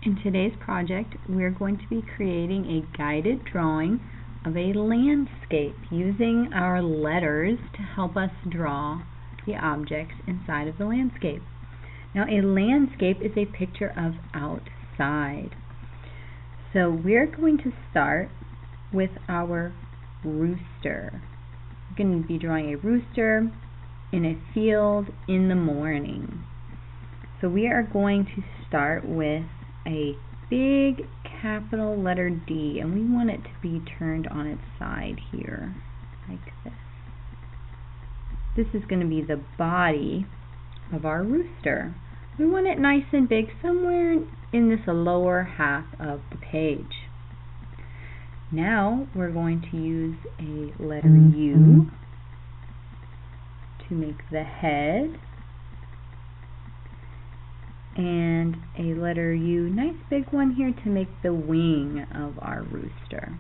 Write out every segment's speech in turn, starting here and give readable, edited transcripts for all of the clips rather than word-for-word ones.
In today's project, we're going to be creating a guided drawing of a landscape using our letters to help us draw the objects inside of the landscape. Now, a landscape is a picture of outside. So we're going to start with our rooster. We're going to be drawing a rooster in a field in the morning. So we are going to start with a big capital letter D, and we want it to be turned on its side here, like this. This is going to be the body of our rooster. We want it nice and big, somewhere in this lower half of the page. Now we're going to use a letter U to make the head, and a letter U, nice big one here, to make the wing of our rooster.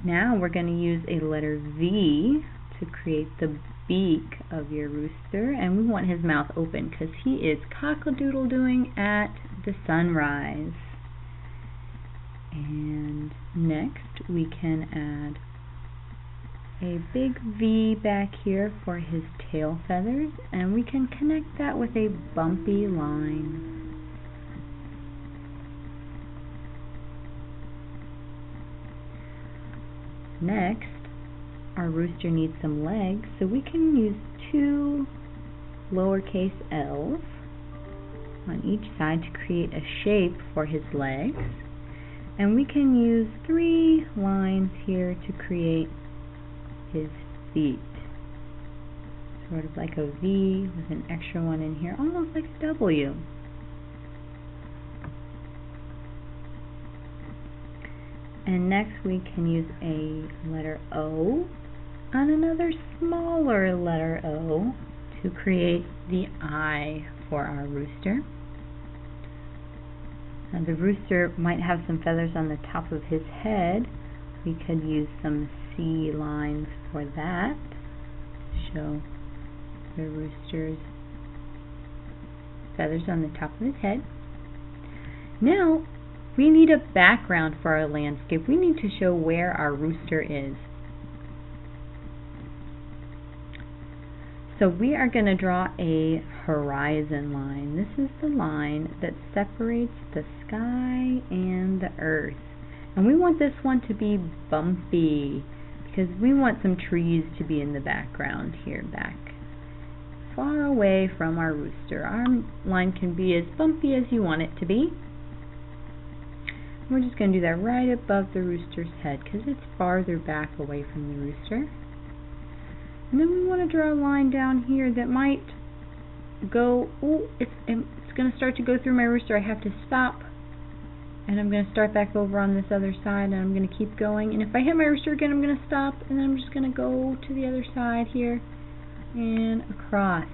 Now we're going to use a letter V to create the beak of your rooster, and we want his mouth open because he is cock-a-doodle-doing at the sunrise. And next we can add a big V back here for his tail feathers, and we can connect that with a bumpy line. Next, our rooster needs some legs, so we can use 2 lowercase L's on each side to create a shape for his legs, and we can use 3 lines here to create his feet, sort of like a V with an extra one in here, almost like a W. And next we can use a letter O on another smaller letter O to create the eye for our rooster. Now the rooster might have some feathers on the top of his head. We could use some C lines for that to show the rooster's feathers on the top of his head. Now we need a background for our landscape. We need to show where our rooster is. So we are going to draw a horizon line. This is the line that separates the sky and the earth. And we want this one to be bumpy because we want some trees to be in the background here, back far away from our rooster. Our line can be as bumpy as you want it to be. We're just going to do that right above the rooster's head because it's farther back away from the rooster. And then we want to draw a line down here that might go, it's going to start to go through my rooster. I have to stop, and I'm going to start back over on this other side, and I'm going to keep going. And if I hit my rooster again, I'm going to stop, and then I'm just going to go to the other side here and across.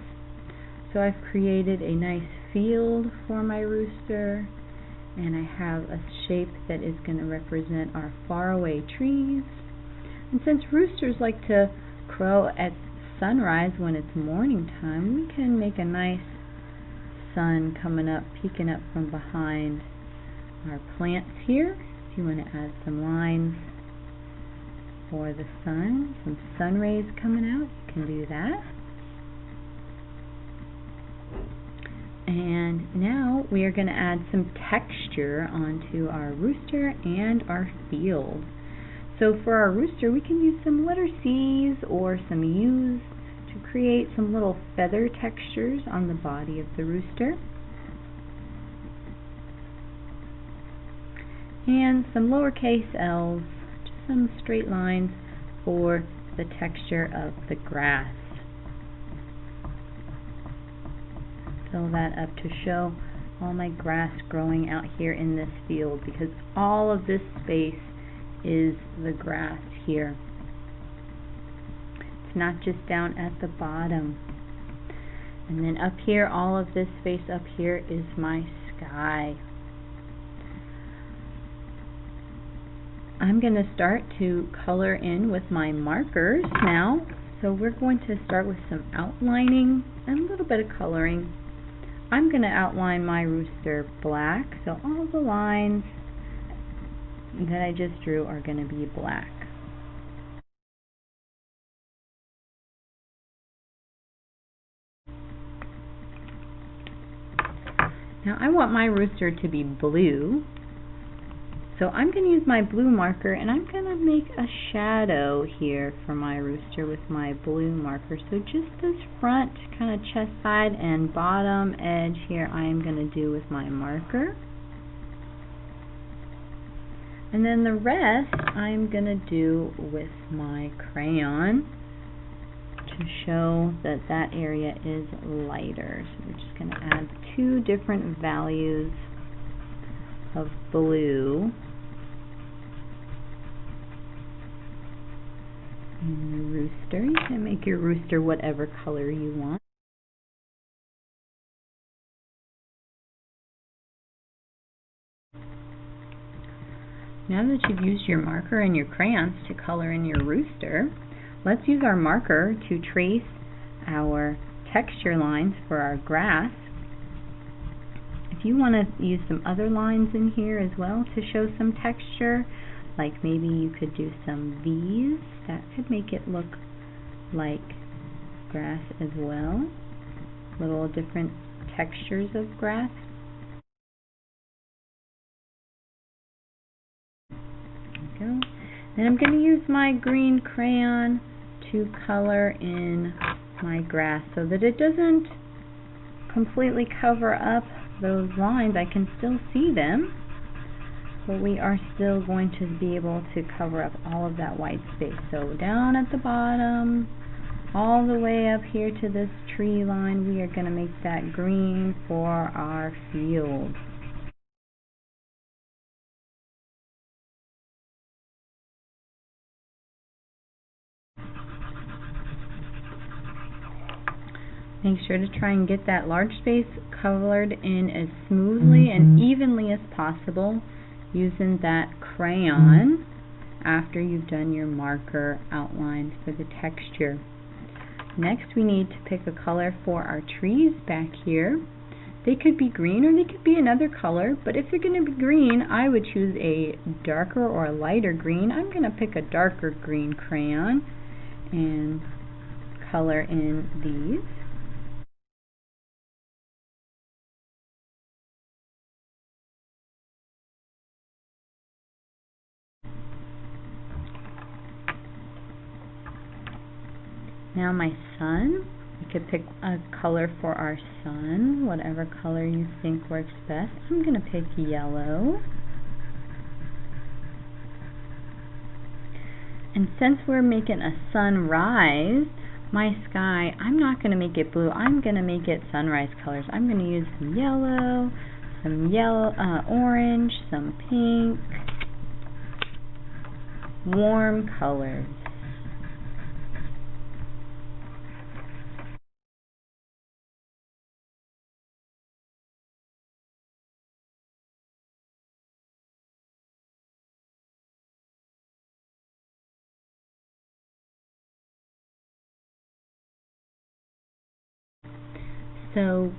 So I've created a nice field for my rooster, and I have a shape that is going to represent our faraway trees. And since roosters like to crow at sunrise when it's morning time, we can make a nice sun coming up, peeking up from behind our plants here. If you want to add some lines for the sun, some sun rays coming out, you can do that. And now we are going to add some texture onto our rooster and our field. So for our rooster, we can use some letter C's or some U's to create some little feather textures on the body of the rooster. And some lowercase L's, just some straight lines for the texture of the grass. Fill that up to show all my grass growing out here in this field, because all of this space is the grass here. It's not just down at the bottom. And then up here, all of this space up here is my sky. I'm going to start to color in with my markers now. So we're going to start with some outlining and a little bit of coloring I'm going to outline my rooster black, so all the lines that I just drew are going to be black. Now I want my rooster to be blue, so I'm going to use my blue marker and I'm going to make a shadow here for my rooster with my blue marker. So just this front kind of chest side and bottom edge here I am going to do with my marker. And then the rest I'm going to do with my crayon to show that that area is lighter. So we're just going to add 2 different values of blue in the rooster. You can make your rooster whatever color you want. Now that you've used your marker and your crayons to color in your rooster, let's use our marker to trace our texture lines for our grass. If you want to use some other lines in here as well to show some texture, like maybe you could do some V's, that could make it look like grass as well. Little different textures of grass. There we go. Then I'm going to use my green crayon to color in my grass so that it doesn't completely cover up those lines. I can still see them, but we are still going to be able to cover up all of that white space. So down at the bottom, all the way up here to this tree line, we are going to make that green for our field. Make sure to try and get that large space colored in as smoothly and evenly as possible using that crayon after you've done your marker outline for the texture. Next we need to pick a color for our trees back here. They could be green or they could be another color, but if they're going to be green, I would choose a darker or a lighter green. I'm going to pick a darker green crayon and color in these. Now my sun, you could pick a color for our sun, whatever color you think works best. I'm going to pick yellow. And since we're making a sunrise, my sky, I'm not going to make it blue, I'm going to make it sunrise colors. I'm going to use some yellow, orange, some pink, warm colors. So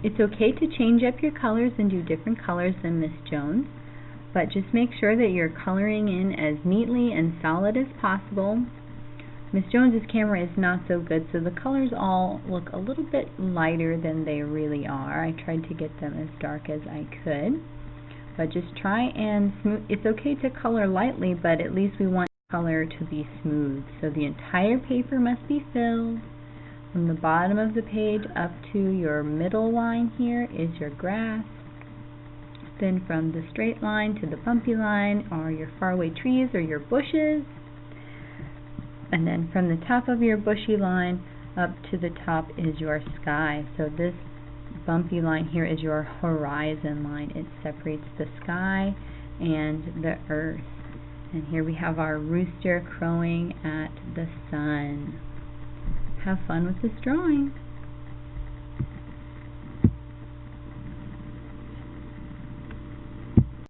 it's okay to change up your colors and do different colors than Miss Jones, but just make sure that you're coloring in as neatly and solid as possible. Miss Jones's camera is not so good, so the colors all look a little bit lighter than they really are. I tried to get them as dark as I could, but just try and smooth. It's okay to color lightly, but at least we want color to be smooth. So the entire paper must be filled. From the bottom of the page up to your middle line here is your grass. Then from the straight line to the bumpy line are your faraway trees or your bushes. And then from the top of your bushy line up to the top is your sky. So this bumpy line here is your horizon line. It separates the sky and the earth. And here we have our rooster crowing at the sun. Have fun with this drawing.